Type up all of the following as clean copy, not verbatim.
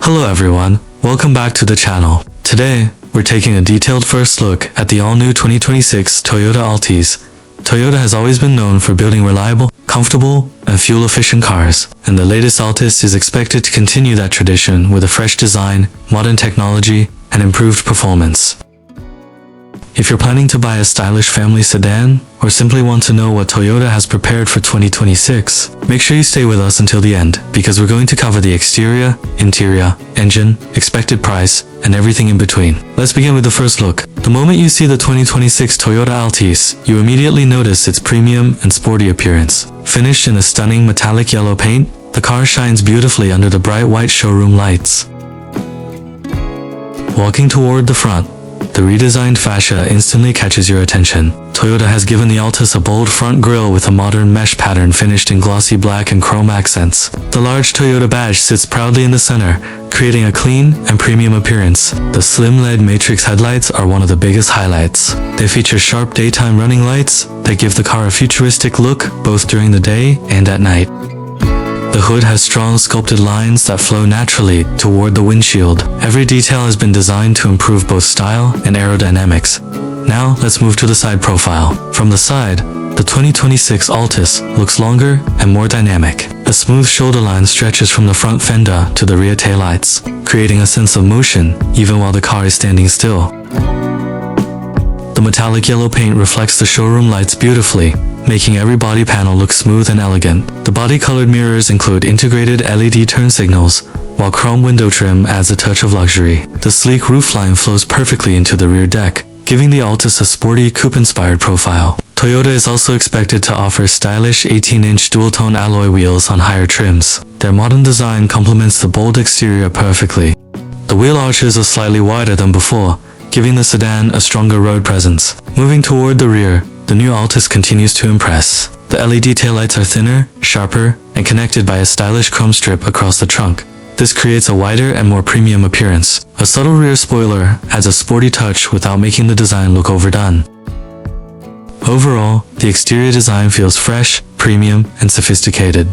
Hello everyone, welcome back to the channel. Today, we're taking a detailed first look at the all-new 2026 Toyota Altis. Toyota has always been known for building reliable, comfortable, and fuel-efficient cars, and the latest Altis is expected to continue that tradition with a fresh design, modern technology, and improved performance. If you're planning to buy a stylish family sedan, or simply want to know what Toyota has prepared for 2026, make sure you stay with us until the end, because we're going to cover the exterior, interior, engine, expected price, and everything in between. Let's begin with the first look. The moment you see the 2026 Toyota Altis, you immediately notice its premium and sporty appearance. Finished in a stunning metallic yellow paint, the car shines beautifully under the bright white showroom lights. Walking toward the front, the redesigned fascia instantly catches your attention. Toyota has given the Altis a bold front grille with a modern mesh pattern finished in glossy black and chrome accents. The large Toyota badge sits proudly in the center, creating a clean and premium appearance. The slim LED matrix headlights are one of the biggest highlights. They feature sharp daytime running lights that give the car a futuristic look both during the day and at night. The hood has strong sculpted lines that flow naturally toward the windshield. Every detail has been designed to improve both style and aerodynamics. Now, let's move to the side profile. From the side, the 2026 Altis looks longer and more dynamic. A smooth shoulder line stretches from the front fender to the rear taillights, creating a sense of motion even while the car is standing still. The metallic yellow paint reflects the showroom lights beautifully, making every body panel look smooth and elegant. The body-colored mirrors include integrated LED turn signals, while chrome window trim adds a touch of luxury. The sleek roofline flows perfectly into the rear deck, giving the Altis a sporty, coupe-inspired profile. Toyota is also expected to offer stylish 18-inch dual-tone alloy wheels on higher trims. Their modern design complements the bold exterior perfectly. The wheel arches are slightly wider than before, giving the sedan a stronger road presence. Moving toward the rear, the new Altis continues to impress. The LED taillights are thinner, sharper, and connected by a stylish chrome strip across the trunk. This creates a wider and more premium appearance. A subtle rear spoiler adds a sporty touch without making the design look overdone. Overall, the exterior design feels fresh, premium, and sophisticated.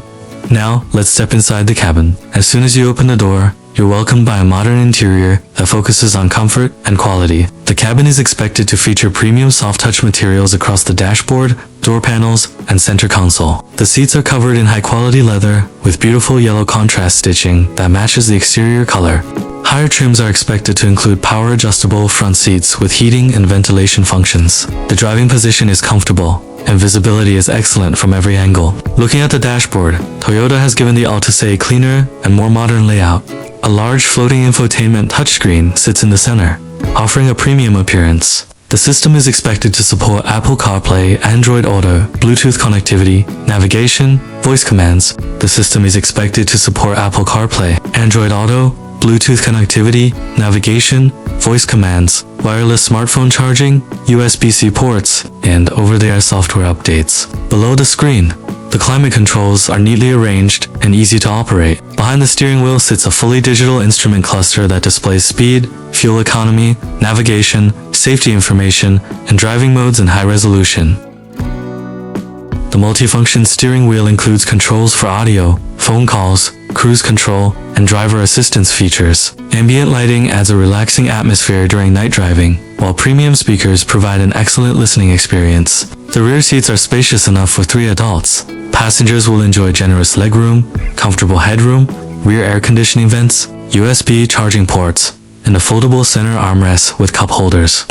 Now, let's step inside the cabin. As soon as you open the door, you're welcomed by a modern interior that focuses on comfort and quality. The cabin is expected to feature premium soft-touch materials across the dashboard, door panels, and center console. The seats are covered in high-quality leather with beautiful yellow contrast stitching that matches the exterior color. Higher trims are expected to include power-adjustable front seats with heating and ventilation functions. The driving position is comfortable, and visibility is excellent from every angle. Looking at the dashboard, Toyota has given the Altis a cleaner and more modern layout. A large floating infotainment touchscreen sits in the center, offering a premium appearance. The system is expected to support Apple CarPlay, Android Auto, Bluetooth connectivity, navigation, voice commands. The system is expected to support Apple CarPlay, Android Auto, Bluetooth connectivity, navigation, voice commands, wireless smartphone charging, USB-C ports, and over-the-air software updates. Below the screen, the climate controls are neatly arranged and easy to operate. Behind the steering wheel sits a fully digital instrument cluster that displays speed, fuel economy, navigation, safety information, and driving modes in high resolution. The multifunction steering wheel includes controls for audio, phone calls, cruise control, and driver assistance features. Ambient lighting adds a relaxing atmosphere during night driving, while premium speakers provide an excellent listening experience. The rear seats are spacious enough for 3 adults. Passengers will enjoy generous legroom, comfortable headroom, rear air conditioning vents, USB charging ports, and a foldable center armrest with cup holders.